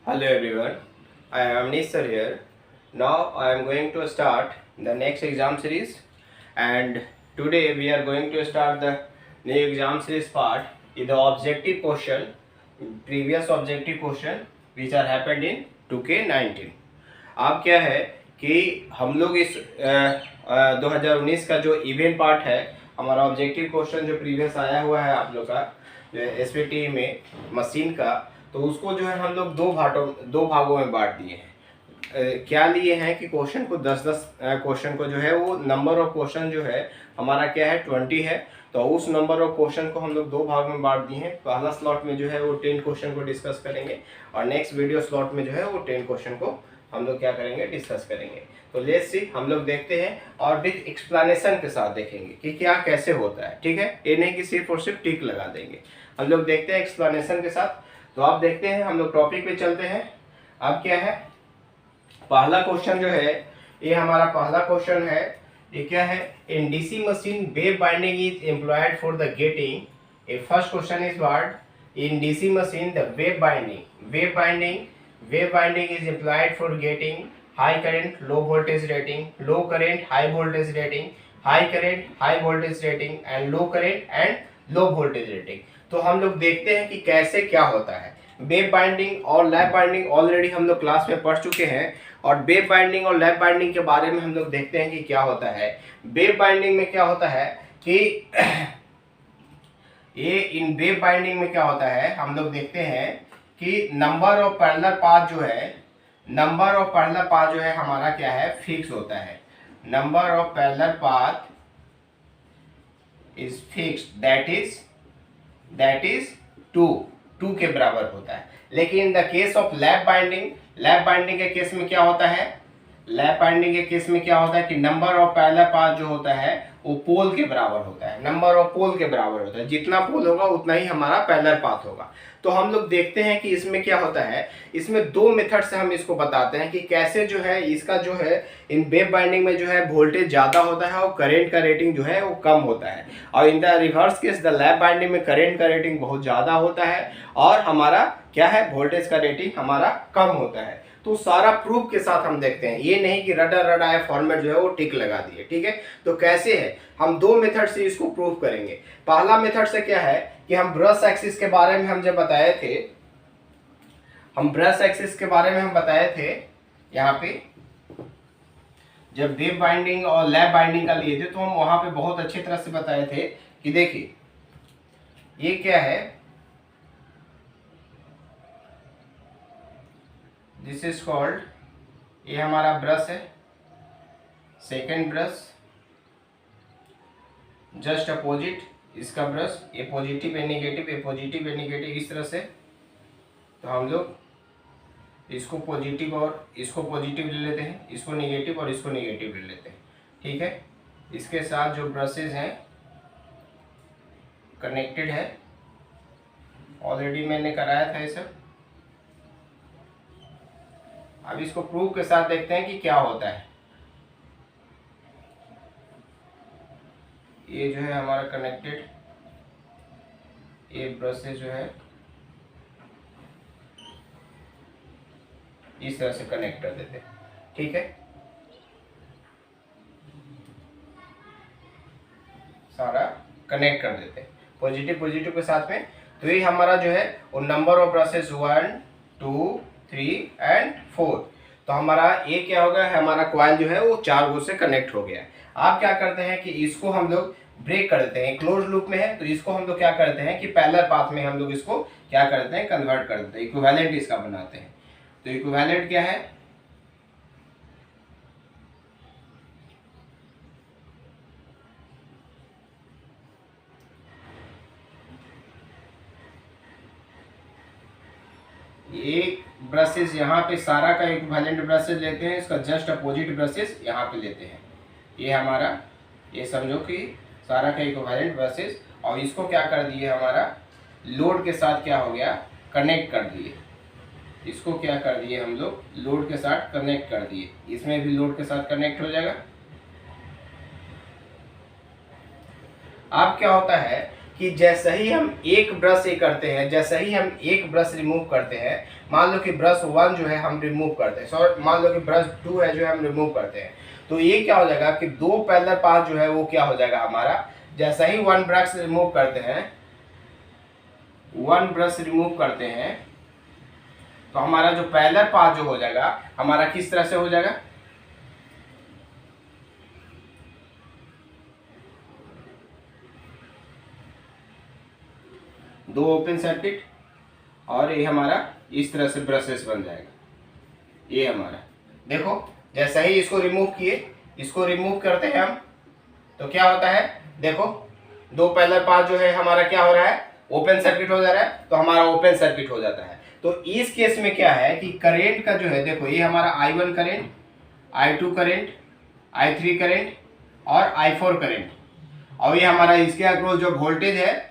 Hello everyone, I am Nisar here. Now I am going to start the next exam series, and today we are going to start the new exam series part in the objective question, previous objective question which are happened in 2K19. अब क्या है कि हम लोग इस 2019 का जो event part है, हमारा ऑब्जेक्टिव क्वेश्चन जो प्रीवियस आया हुआ है आप लोग का एसपीटी में मशीन का, तो उसको जो है हम लोग दो भागों में बांट दिए हैं। क्या लिए हैं कि क्वेश्चन को 10-10 क्वेश्चन को जो है वो नंबर ऑफ क्वेश्चन जो है हमारा क्या है 20 है, तो उस नंबर ऑफ क्वेश्चन को हम लोग दो भाग में बांट दिए हैं। पहला स्लॉट में जो है वो 10 क्वेश्चन को डिस्कस करेंगे और नेक्स्ट वीडियो स्लॉट में जो है वो 10 क्वेश्चन को हम लोग क्या करेंगे, डिस्कस करेंगे। तो लेट्स सी, हम लोग देखते हैं और विद एक्सप्लेनेशन के साथ देखेंगे कि क्या कैसे होता है। ठीक है, ये नहीं कि सिर्फ और सिर्फ टिक लगा देंगे, हम लोग देखते हैं एक्सप्लेनेशन के साथ। तो आप देखते हैं, हम लोग टॉपिक पे चलते हैं। अब क्या है, पहला क्वेश्चन जो है ये हमारा पहला क्वेश्चन है। ये क्या है, in DC machine wave winding is employed for the getting a first question is what in DC machine the wave binding is employed for getting high current, low voltage rating, low current, high voltage rating, high current, high voltage rating and low current and low voltage rating। तो हम लोग देखते हैं कि कैसे क्या होता है। वेव बाइंडिंग और लैप बाइंडिंग ऑलरेडी हम लोग क्लास में पढ़ चुके हैं, और वेव बाइंडिंग और लैप बाइंडिंग के बारे में हम लोग देखते हैं कि क्या होता है। वेव बाइंडिंग में क्या होता है कि ये इन वेव बाइंडिंग में क्या होता है, हम लोग देखते हैं कि नंबर ऑफ पैरेलल पाथ जो है हमारा क्या है, फिक्स होता है। Number of parallel path is fixed, that is 2 के बराबर होता है। लेकिन in the case of lap winding के केस में क्या होता है, कि नंबर ऑफ पैरेलल पाथ जो होता है वो पोल के बराबर होता है। नंबर ऑफ पोल के बराबर होता है, जितना पोल होगा उतना ही हमारा पैरेलल पाथ होगा। तो हम लोग देखते हैं कि इसमें क्या होता है, इसमें दो मेथड से हम इसको बताते हैं कि कैसे जो है इसका जो है इन वेव बाइंडिंग में जो है वोल्टेज ज़्यादा होता है और करेंट का रेटिंग जो है वो कम होता है, और in the reverse case the lap binding में करेंट का रेटिंग बहुत ज़्यादा होता है और हमारा क्या है, वोल्टेज का रेटिंग हमारा कम होता है। तो सारा प्रूफ के साथ हम देखते हैं, ये नहीं कि रटा फॉर्मेट जो है वो टिक लगा दिए। ठीक है, तो कैसे है, हम दो मेथड से इसको प्रूफ करेंगे। पहला मेथड से क्या है कि हम ब्रश एक्सिस के बारे में हम जब बताए थे, यहाँ पे जब वेव बाइंडिंग और लैप बाइंडिंग का लिए थे, तो हम वहां पे बहुत अच्छी तरह से बताए थे कि देखिए ये क्या है, दिस इज कॉल्ड, ये हमारा ब्रश है, सेकेंड ब्रश जस्ट अपोजिट इसका ब्रश, ये पॉजिटिव है नेगेटिव, ये पॉजिटिव है नेगेटिव, इस तरह से। तो हम लोग इसको पॉजिटिव और इसको पॉजिटिव ले लेते हैं, इसको नेगेटिव और इसको नेगेटिव ले लेते हैं। ठीक है, इसके साथ जो ब्रशेज हैं कनेक्टेड है, ऑलरेडी मैंने कराया था ये सब। अब इसको प्रूफ के साथ देखते हैं कि क्या होता है। ये जो है हमारा कनेक्टेड, ये ब्रशेज जो है इस तरह से कनेक्ट कर देते हैं। ठीक है, सारा कनेक्ट कर देते हैं पॉजिटिव के साथ में। तो ये हमारा जो है वो नंबर ऑफ ब्रशेज 1 2 3 एंड 4। तो हमारा ये क्या हो गया, हमारा कॉइल जो है वो 4 गो से कनेक्ट हो गया। आप क्या करते हैं कि इसको हम लोग ब्रेक कर देते हैं, क्लोज लूप में है, तो इसको हम लोग क्या करते हैं कि पैरेलल पाथ में हम लोग इसको क्या करते हैं, कन्वर्ट कर देते हैं, इक्विवेलेंट इसका बनाते हैं। तो इक्विवेलेंट क्या है, एक ब्रशेज यहाँ पे सारा का इक्विवेलेंट ब्रशेज लेते हैं, इसका जस्ट अपोजिट ब्रशेज यहाँ पे लेते हैं। ये हमारा, ये समझो कि सारा का इक्विवेलेंट ब्रशेज, और इसको क्या कर दिए, हमारा लोड के साथ क्या हो गया, कनेक्ट कर दिए। इसको क्या कर दिए हम लोग, लोड के साथ कनेक्ट कर दिए, इसमें भी लोड के साथ कनेक्ट हो जाएगा। अब क्या होता है कि जैसे ही हम एक ब्रश से करते हैं, जैसे ही हम एक ब्रश रिमूव करते हैं, मान लो कि ब्रश 1 जो है हम रिमूव करते हैं, सॉरी मान लो कि ब्रश 2 है जो है हम रिमूव करते हैं, तो ये क्या हो जाएगा कि 2 पैरेलल पाथ जो है वो क्या हो जाएगा हमारा, जैसा ही 1 ब्रश रिमूव करते हैं, 1 ब्रश रिमूव करते हैं, तो हमारा जो पैरेलल पाथ जो हो जाएगा हमारा किस तरह से हो जाएगा, दो ओपन सर्किट और ये हमारा इस तरह से ब्रशेस बन जाएगा। ये हमारा देखो जैसा ही इसको रिमूव किए, इसको रिमूव करते हैं हम, तो क्या होता है, देखो 2 पैरेलल पाथ जो है हमारा क्या हो रहा है, ओपन सर्किट हो जा रहा है, तो हमारा ओपन सर्किट हो जाता है। तो इस केस में क्या है कि करंट का जो है, देखो ये हमारा I1 current, I2 current, I3 current और I4 करंट, और ये हमारा इसके अक्रॉस जो वोल्टेज है,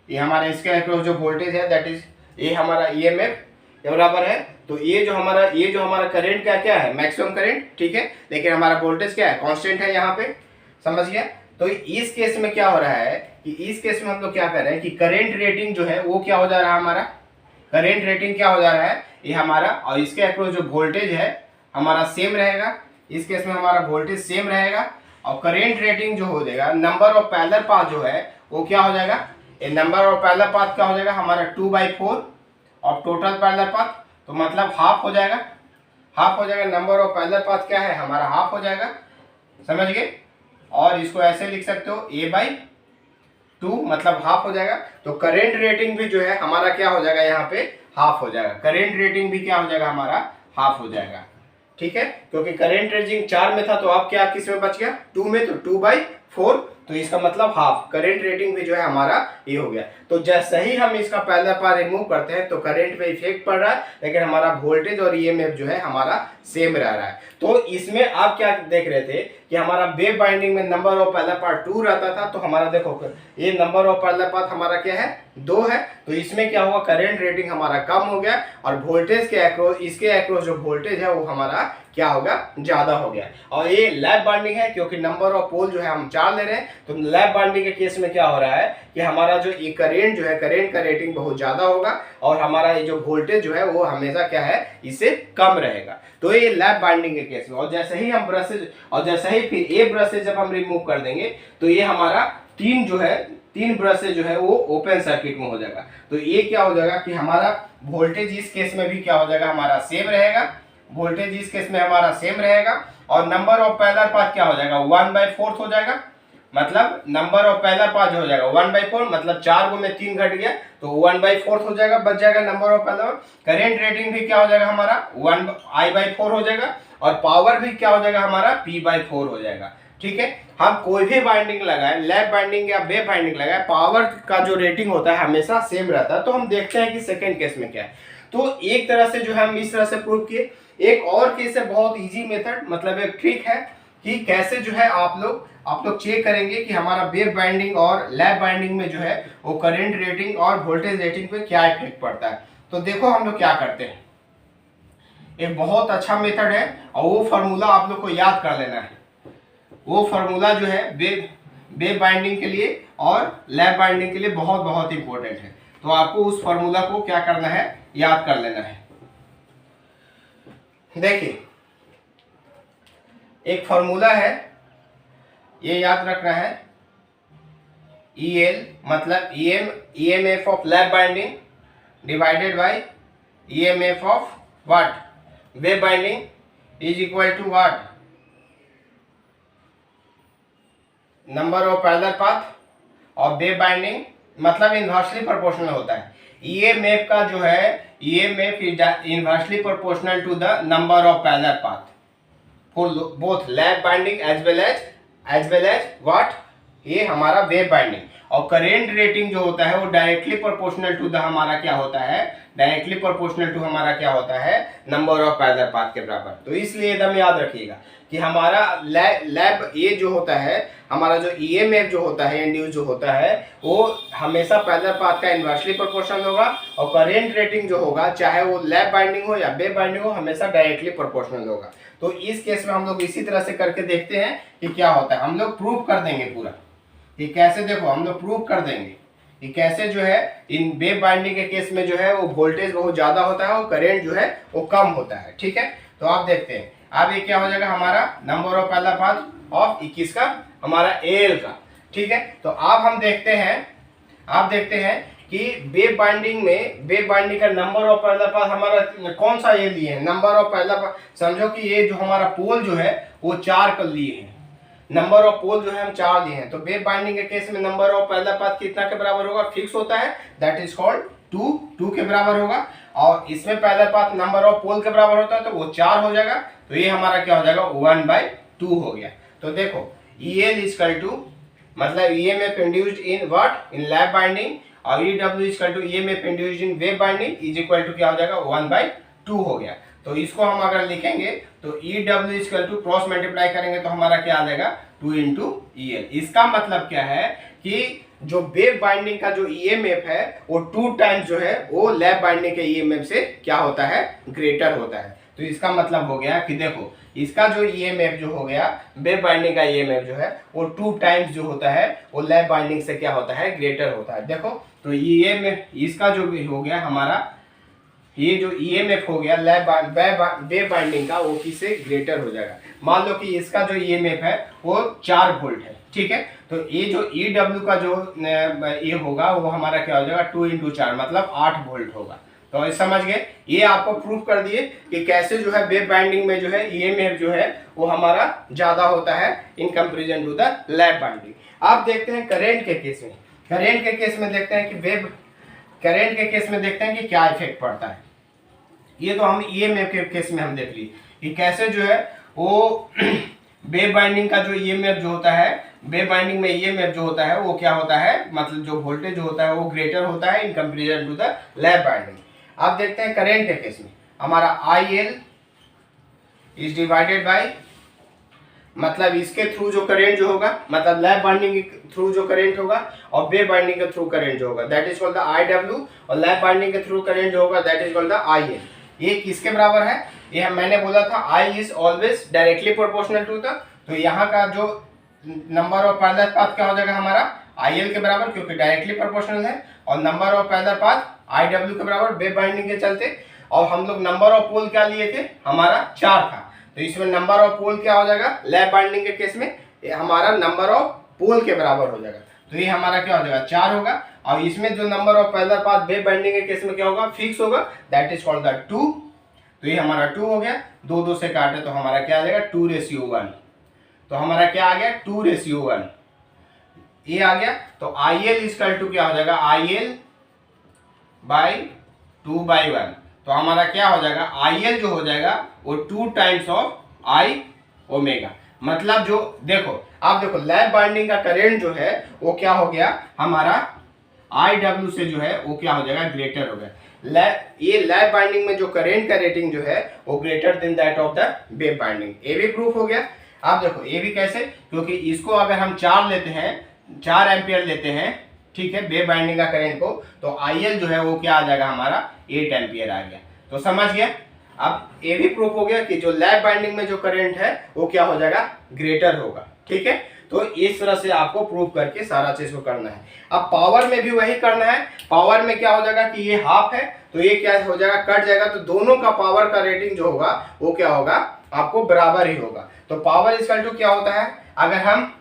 ये हमारा इसके अक्रॉस जो वोल्टेज है दैट इज ये हमारा EMF के बराबर है। तो ये जो हमारा करंट क्या है, मैक्सिमम करंट, ठीक है, लेकिन हमारा वोल्टेज क्या है, कांस्टेंट है यहाँ पे, समझ गया। तो इस केस में क्या हो रहा है कि इस केस में हम लोग क्या कर रहे हैं कि करंट रेटिंग जो है वो क्या हो जा रहा है, हमारा करंट रेटिंग क्या हो जा रहा है, ये हमारा, और इसके अक्रॉस जो वोल्टेज है हमारा सेम रहेगा, इस केस में हमारा वोल्टेज सेम रहेगा, और करंट रेटिंग जो हो जाएगा, नंबर ऑफ पैरेलल पाथ जो है वो क्या हो जाएगा, ये नंबर ऑफ पैरेलल पाथ क्या हो जाएगा हमारा 2/4 और टोटल पैरेलल पाथ, तो मतलब हाफ हो जाएगा, हाफ हो जाएगा, नंबर ऑफ पैरेलल पाथ क्या है हमारा हाफ हो जाएगा, समझ गए। और इसको ऐसे लिख सकते हो A/2 मतलब हाफ हो जाएगा। तो करंट रेटिंग भी जो है हमारा क्या हो जाएगा, यहाँ पे हाफ हो जाएगा, करंट रेटिंग भी क्या हो जाएगा हमारा हाफ हो जाएगा, ठीक है, क्योंकि करंट रेटिंग 4 में था, तो आप क्या किस में बच गया, 2 में, तो 2/4, तो इसका मतलब हाफ, करंट रेटिंग भी जो है हमारा ये हो गया। तो जैसे ही हम इसका पैरेलल पाथ रिमूव करते हैं तो करंट पे इफेक्ट पड़ रहा है, लेकिन हमारा वोल्टेज और EMF जो है हमारा सेम रह रहा है। तो इसमें आप क्या देख रहे थे कि हमारा वेव बाइंडिंग में नंबर ऑफ पैरेलल पाथ 2 रहता था, तो हमारा देखो ये नंबर ऑफ पैरेलल पाथ हमारा क्या है 2 है, तो इसमें क्या हुआ, करंट रेटिंग हमारा कम हो गया, और वोल्टेज के अक्रॉस, इसके अक्रॉस जो वोल्टेज है वो हमारा क्या होगा, ज्यादा हो गया। और ये लैप बाइंडिंग है, क्योंकि नंबर ऑफ पोल जो है हम 4 ले रहे हैं, तो लैप बाइंडिंग के केस में क्या हो रहा है कि हमारा जो ये करंट जो है, करंट का रेटिंग बहुत ज्यादा होगा, और हमारा ये जो वोल्टेज जो है वो हमेशा क्या है, इससे कम रहेगा। तो ये लैप बाइंडिंग के केस में, और जैसे ही हम ब्रशेज, और जैसे ही फिर ये ब्रशेज जब हम रिमूव कर देंगे, तो ये हमारा 3 ब्रशेज जो है वो ओपन सर्किट में हो जाएगा। तो ये क्या हो जाएगा कि हमारा वोल्टेज इस केस में भी क्या हो जाएगा, हमारा सेम रहेगा, वोल्टेज इस केस में हमारा सेम रहेगा, और नंबर ऑफ पैरेलल पाथ क्या हो जाएगा, 1/4 हो जाएगा, मतलब नंबर ऑफ पैरेलल पाथ जो हो जाएगा 1/4, मतलब 4 को में 3 घट गया, तो 1/4 हो जाएगा, बच जाएगा number of parallel. Current rating भी क्या हो जाएगा हमारा 1I/4 हो जाएगा, और पावर भी क्या हो जाएगा हमारा P/4 हो जाएगा, ठीक है। हम कोई भी बाइंडिंग लगाए, लैप बाइंडिंग या वेव बाइंडिंग लगाए, पावर का जो रेटिंग होता है हमेशा सेम रहता है। तो हम देखते हैं कि सेकेंड केस में क्या है। तो एक तरह से जो है हम इस तरह से प्रूव किए। एक और केस है, बहुत इजी मेथड, मतलब एक ट्रिक है कि कैसे जो है आप लोग चेक करेंगे कि हमारा वेव बाइंडिंग और लैप बाइंडिंग में जो है वो करंट रेटिंग और वोल्टेज रेटिंग पे क्या इफेक्ट पड़ता है। तो देखो हम लोग क्या करते हैं, एक बहुत अच्छा मेथड है, और वो फार्मूला आप लोग को याद कर लेना है। वो फार्मूला जो है वेव बाइंडिंग के लिए और लैप बाइंडिंग के लिए बहुत बहुत इंपॉर्टेंट है। तो आपको उस फार्मूला को क्या करना है, याद कर लेना है। देखिए एक फार्मूला है, ये याद रखना है, EL मतलब EMF of lap winding divided by EMF of what, wave winding is equal to what, number of parallel path, और वेव बाइंडिंग मतलब इनवर्सली प्रोपोर्शनल होता है। EMF का जो है, EMF is inversely proportional to the number of parallel path for both lap winding as well as what, ये हमारा wave winding. और करेंट रेटिंग जो होता है वो डायरेक्टली प्रोपोर्शनल टू द हमारा क्या होता है, डायरेक्टली प्रोपोर्शनल टू हमारा क्या होता है, नंबर ऑफ पैरेलल पाथ के बराबर। तो इसलिए एकदम याद रखिएगा कि हमारा लैप ये जो होता है, हमारा जो EMF जो होता है, इंड्यूस जो होता है, वो हमेशा पैरेलल पाथ का इनवर्सली प्रोपोर्शनल होगा, और करेंट रेटिंग जो होगा, चाहे वो लैप बाइंडिंग हो या वेव बाइंडिंग हो, हमेशा डायरेक्टली प्रोपोर्शनल होगा। तो इस केस में हम लोग इसी तरह से करके देखते हैं कि क्या होता है। हम लोग प्रूव कर देंगे पूरा कि कैसे, देखो हम लोग प्रूव कर देंगे कि कैसे जो है इन वेव बाइंडिंग के केस में जो है वो वोल्टेज बहुत ज्यादा होता है और करंट जो है वो कम होता है। ठीक है, तो आप देखते हैं अब ये क्या हो जाएगा हमारा नंबर ऑफ पहला पाथ ऑफ 21 का हमारा एल का। ठीक है, तो अब हम देखते हैं कि वेव बाइंडिंग में वेव बाइंडिंग का नंबर ऑफ पहला पाथ हमारा कौन सा ये लिए है, नंबर ऑफ पहला पाथ। समझो कि ये जो हमारा पोल जो है वो 4 कर लिए हैं, नंबर ऑफ पोल जो है हम 4 लिए हैं। तो वेव बाइंडिंग के केस में नंबर ऑफ पहला पाथ कितना के बराबर होगा, फिक्स होता है, दैट इज कॉल्ड 2 के बराबर होगा। और इसमें पहला पाथ नंबर ऑफ पोल के बराबर होता है तो वो 4 हो जाएगा, तो ये हमारा क्या हो जाएगा 1/2 हो गया। तो देखो EL इक्वल टू मतलब EMF induced in what, in lap winding, और EW equal to EMF induced in wave winding is equal to क्या हो जाएगा 1/2 हो गया। तो इसको हम अगर लिखेंगे तो EW equal to cross multiply करेंगे तो हमारा क्या आ जाएगा 2 × EL। इसका मतलब क्या है कि जो वेव बाइंडिंग का जो EMF है वो 2 टाइम्स जो है वो लैप बाइंडिंग के EMF से क्या होता है, ग्रेटर होता है। तो इसका मतलब हो गया कि देखो इसका जो EMF जो हो गया वेव बाइंडिंग का EMF जो है वो 2 टाइम्स जो होता है वो लैप बाइंडिंग से क्या होता है, ग्रेटर होता है। देखो तो EMF इसका जो भी हो गया हमारा ये जो EMF हो गया वेव बाइंडिंग का वो किससे ग्रेटर हो जाएगा। मान लो कि इसका जो EMF है वो 4 वोल्ट है। ठीक है, तो ये जो EW का जो ये होगा वो हमारा क्या हो जाएगा 2 × 4 मतलब 8 वोल्ट होगा। तो समझ गए, ये आपको प्रूफ कर दिए कि कैसे जो है वेव बाइंडिंग में जो है EMF जो है वो हमारा ज्यादा होता है in comparison to the lap winding. आप देखते हैं करंट के केस में, करंट के केस में देखते हैं कि करंट के केस में देखते हैं कि क्या इफेक्ट पड़ता है। ये तो हम EMF के केस में हम देख लिए कि कैसे जो है वो वेव बाइंडिंग का जो EMF जो होता है, वेव बाइंडिंग में EMF जो होता है वो क्या होता है, मतलब जो वोल्टेज जो होता है वो ग्रेटर होता है in comparison to the lap winding. अब देखते हैं करंट के केस में हमारा IL इज डिवाइडेड बाय मतलब इसके थ्रू जो करंट जो होगा, मतलब लैप बाइंडिंग के थ्रू जो करंट होगा और वेव बाइंडिंग के थ्रू करंट जो होगा that is called the IW, और लैप बाइंडिंग के थ्रू करंट जो होगा that is called the IL। ये किसके बराबर है, ये मैंने बोला था I is always directly proportional to the, तो यहाँ का जो नंबर ऑफ पैरेलल पाथ क्या हो जाएगा हमारा IL के बराबर, क्योंकि डायरेक्टली प्रोपोर्शनल है, और number of parallel path IW के बराबर वेव बाइंडिंग के चलते। और हम लोग नंबर ऑफ पोल क्या लिए थे, हमारा 4 था, तो इसमें नंबर ऑफ पोल क्या हो जाएगा लैप बाइंडिंग के केस में हमारा नंबर ऑफ पोल के बराबर हो जाएगा, तो ये हमारा क्या हो जाएगा 4 होगा। और इसमें जो number of parallel path wave binding के केस में क्या होगा, फिक्स होगा, दैट इज कॉल्ड द 2। तो ये हमारा 2 हो गया, 2 से काटे तो हमारा क्या आ जाएगा 2:1। तो हमारा क्या आ गया 2:1 ये आ गया। तो IL इक्वल टू क्या हो जाएगा IL बाई 2/1। तो हमारा क्या हो जाएगा IL जो हो जाएगा वो 2 टाइम्स ऑफ I ओमेगा। मतलब जो देखो आप देखो लैप बाइंडिंग का करंट जो है वो क्या हो गया हमारा IW से जो है वो क्या हो जाएगा ग्रेटर हो गया। ये लैप बाइंडिंग में जो करंट का रेटिंग जो है वो greater than that of the wave binding. ये भी प्रूफ हो गया। आप देखो ये भी कैसे, क्योंकि इसको अगर हम 4 लेते हैं 4 एम्पियर लेते हैं, ठीक है, वेव बाइंडिंग का करंट को, तो IL जो है वो क्या आ जाएगा हमारा 8 एम्पियर आ गया। तो समझ गया। अब ये भी प्रूफ हो गया कि जो लैप बाइंडिंग में जो करंट है वो क्या हो जाएगा ग्रेटर होगा। ठीक है, तो इस तरह से आपको प्रूफ करके सारा चीज को करना है। अब पावर में भी वही करना है। पावर में क्या हो जाएगा कि ये हाफ है तो ये क्या हो जाएगा कट जाएगा, तो दोनों का पावर का रेटिंग जो होगा वो क्या होगा आपको बराबर ही होगा। तो पावर इक्वल टू क्या होता है, अगर हम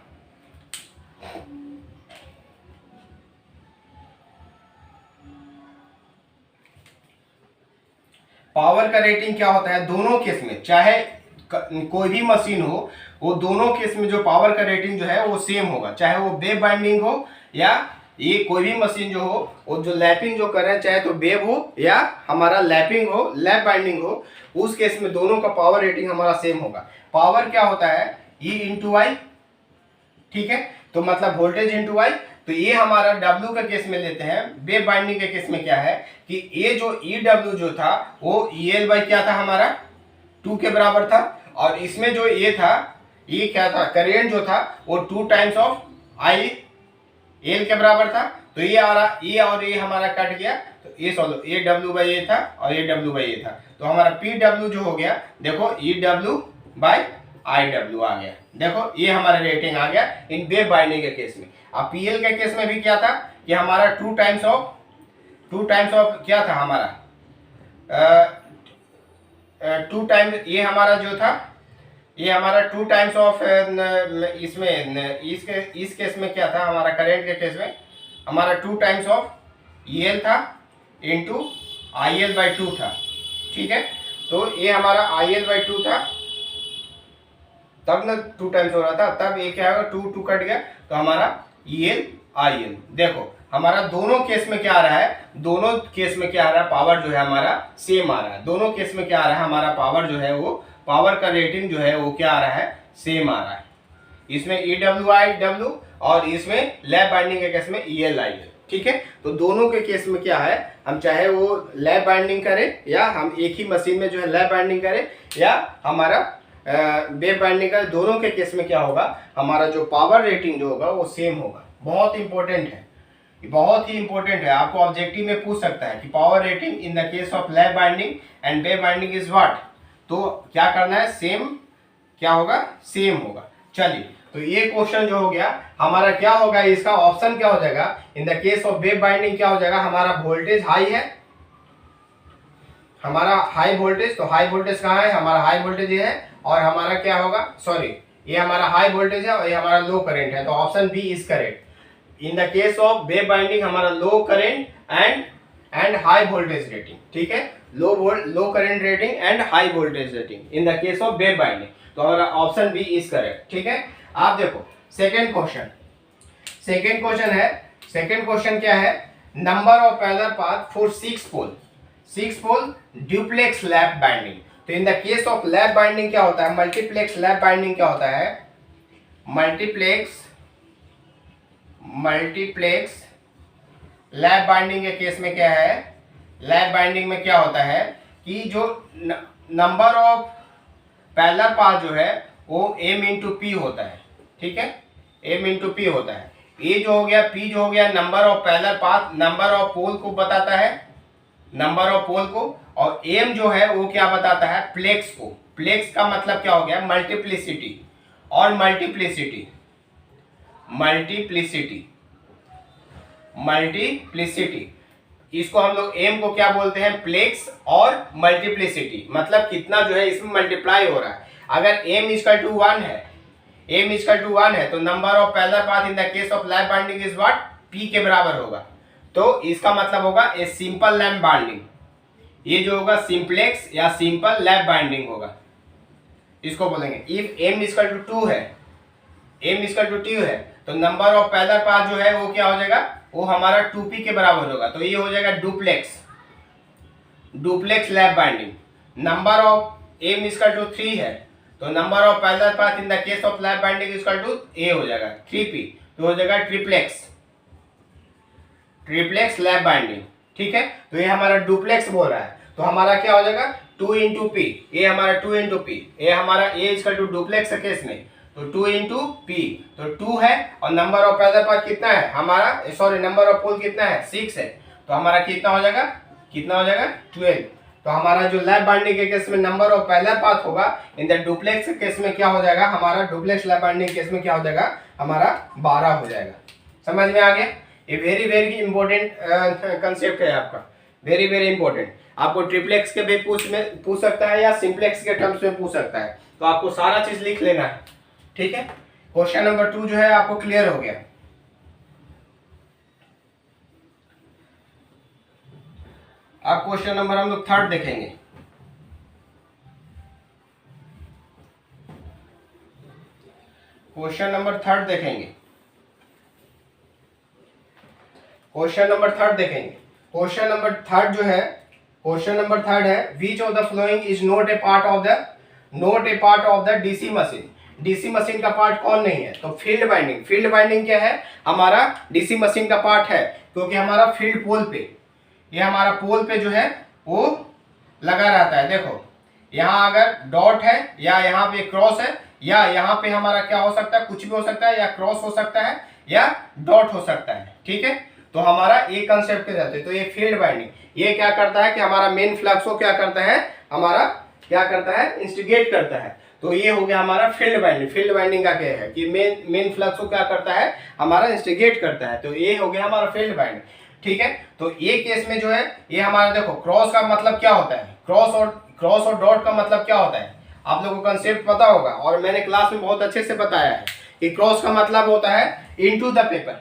पावर का रेटिंग क्या होता है दोनों केस में, चाहे कोई भी मशीन हो वो दोनों केस में जो पावर का रेटिंग जो है वो सेम होगा, चाहे वो वेव बाइंडिंग हो या ये कोई भी मशीन जो हो वो जो लैपिंग जो कर रहे हैं, चाहे तो वेव हो या हमारा लैपिंग हो लैप बाइंडिंग हो, उस केस में दोनों का पावर रेटिंग हमारा सेम होगा। पावर क्या होता है E × I, ठीक है, तो मतलब वोल्टेज × I। तो ये हमारा W के केस में लेते हैं, वेव बाइंडिंग के केस में क्या है कि ये जो EW जो था वो EL बाई क्या था हमारा 2 के बराबर था, और इसमें जो ये था ये क्या था करंट जो था वो 2 टाइम्स ऑफ IL के बराबर था। तो ये आ रहा ये और ये हमारा कट गया, तो ये सॉल्व ये W बाई ये था और ये W बाई ये था, तो हमारा PW जो हो गया देखो EW बाई IW आ गया। देखो ये हमारा रेटिंग आ गया इन वेब बाइंडिंग के केस में। अब PL के केस में भी क्या था कि हमारा टू टाइम्स ऑफ क्या था हमारा टू टाइम, ये हमारा जो था ये हमारा टू टाइम्स ऑफ इसमें इस केस में क्या था हमारा करेंट के केस में हमारा टू टाइम्स ऑफ EL था इंटू IL/2 था। ठीक है, तो ये हमारा IL/2 था, तब ना टू टाइम्स हो रहा था, तब ये क्या होगा टू कट गया तो हमारा IL। देखो हमारा दोनों केस में क्या आ रहा है, दोनों केस में क्या आ रहा है, पावर जो है हमारा सेम आ रहा है। दोनों केस में क्या आ रहा है, हमारा पावर जो है वो पावर का रेटिंग जो है वो क्या आ रहा है, सेम आ रहा है। इसमें EW/IW और इसमें लैप बाइंडिंग के केस में EL/IL। ठीक है, तो दोनों के केस में क्या है, हम चाहे वो लैप बाइंडिंग करें या हम एक ही मशीन में जो है लैप बाइंडिंग करें या हमारा वेब बाइंडिंग करें, दोनों के केस में क्या होगा, हमारा जो पावर रेटिंग जो होगा वो सेम होगा। बहुत इंपॉर्टेंट है, बहुत ही इंपॉर्टेंट है, आपको ऑब्जेक्टिव में पूछ सकता है कि power rating in the case of lap binding and web binding is what. तो क्या करना है, सेम क्या होगा, सेम होगा। चलिए, तो ये क्वेश्चन जो हो गया हमारा क्या होगा, इसका ऑप्शन क्या हो जाएगा, इन the case of wave binding क्या हो जाएगा, हमारा वोल्टेज हाई है, हमारा हाई वोल्टेज, तो हाई वोल्टेज कहाँ है, हमारा हाई वोल्टेज ये है, और हमारा क्या होगा, सॉरी ये हमारा हाई वोल्टेज है और ये हमारा लो करंट है, तो option B is correct. In the case of wave winding हमारा low current and high voltage rating. ठीक है, low current rating and high voltage rating in the case of wave winding, तो हमारा option B is correct. ठीक है, आप देखो second question है, सेकेंड क्वेश्चन क्या है, number of parallel path for 6 pole duplex lap winding. तो in the case of lap winding क्या होता है, मल्टीप्लेक्स लैप बाइंडिंग क्या होता है, मल्टीप्लेक्स लैप बाइंडिंग के केस में क्या है, लैप बाइंडिंग में क्या होता है कि जो नंबर ऑफ पैरेलल पाथ जो है वो m इंटू पी होता है। ठीक है, m इंटू पी होता है। ए जो हो गया, p जो हो गया number of parallel path, number of pole को बताता है, नंबर ऑफ पोल को, और m जो है वो क्या बताता है, प्लेक्स को। प्लेक्स का मतलब क्या हो गया, मल्टीप्लिसिटी, और मल्टीप्लिसिटी इसको हम लोग m को क्या बोलते हैं, प्लेक्स और मल्टीप्लिसिटी, मतलब कितना जो है इसमें मल्टीप्लाई हो रहा है। अगर m इक्वल टू 1 है तो number of parallel path in the case of lap binding is what, p के बराबर होगा। तो इसका मतलब होगा ए सिंपल लैप बाइंडिंग, ये जो होगा सिंप्लेक्स या सिंपल लैप बाइंडिंग होगा, इसको बोलेंगे। इफ m इक्वल टू 2 है तो नंबर ऑफ पैरेलल पाथ जो है वो क्या हो जाएगा, वो हमारा 2p के बराबर होगा, तो ये हो जाएगा duplex lap winding. Number of m equal to 3 है तो number of parallel path in the case of lap winding equal to a हो जाएगा 3p, तो हो जाएगा ट्रिप्लेक्स लैप बाइंडिंग। ठीक है, तो ये हमारा डुप्लेक्स बोल रहा है, तो हमारा क्या हो जाएगा 2 इंटू पी, ये हमारा 2 इंटू पी, ये हमारा a equal to duplex case में तो 2 इंटू पी, तो 2 है, और नंबर ऑफ पैरेलल पाथ कितना है हमारा, सॉरी नंबर ऑफ पोल कितना है 6 है, तो हमारा कितना हो जाएगा 12। तो हमारा जो लैप बाइंडिंग के केस में नंबर ऑफ पैरेलल पाथ होगा, इन द डुप्लेक्स केस में क्या हो जाएगा, हमारा डुप्लेक्स लैप बाइंडिंग केस में क्या हो जाएगा, हमारा 12 हो जाएगा। समझ में आ गया, ये वेरी वेरी इंपॉर्टेंट कंसेप्ट है आपका, वेरी वेरी इंपॉर्टेंट। आपको ट्रिप्लेक्स के भी पूछ सकता है या सिंप्लेक्स के टर्म्स में पूछ सकता है, तो आपको सारा चीज लिख लेना है। ठीक है, क्वेश्चन नंबर 2 जो है आपको क्लियर हो गया। अब क्वेश्चन नंबर हम लोग 3 देखेंगे। क्वेश्चन नंबर 3 देखेंगे। क्वेश्चन नंबर 3 देखेंगे। क्वेश्चन नंबर 3 जो है, क्वेश्चन नंबर 3 है, which of the following is not a part of the DC machine. DC machine का पार्ट कौन नहीं है, तो फील्ड बाइंडिंग क्या है, हमारा डीसी मशीन का पार्ट है, क्योंकि हमारा फील्ड पोल पे, ये हमारा पोल पे जो है वो लगा रहता है। देखो यहाँ अगर डॉट है या यहाँ पे क्रॉस है या यहाँ पे हमारा क्या हो सकता है, कुछ भी हो सकता है, या क्रॉस हो सकता है या डॉट हो सकता है। ठीक है, तो हमारा ये कंसेप्ट के रहते हैं। तो ये फील्ड बाइंडिंग ये क्या करता है कि हमारा मेन फ्लक्स को क्या करता है, हमारा क्या करता है, इंस्टिगेट करता है। तो ये हो गया हमारा फील्ड बाइंडिंग। फील्ड बाइंडिंग का क्या है कि मेन फ्लक्स को क्या करता है, हमारा इंस्टिगेट करता है। तो ये हो गया हमारा फील्ड बाइंडिंग, ठीक है। तो ये केस में जो है ये हमारा देखो क्रॉस का मतलब क्या होता है, क्रॉस और डॉट का मतलब क्या होता है, आप लोगों को कंसेप्ट पता होगा और मैंने क्लास में बहुत अच्छे से बताया है कि क्रॉस का मतलब होता है इनटू द पेपर,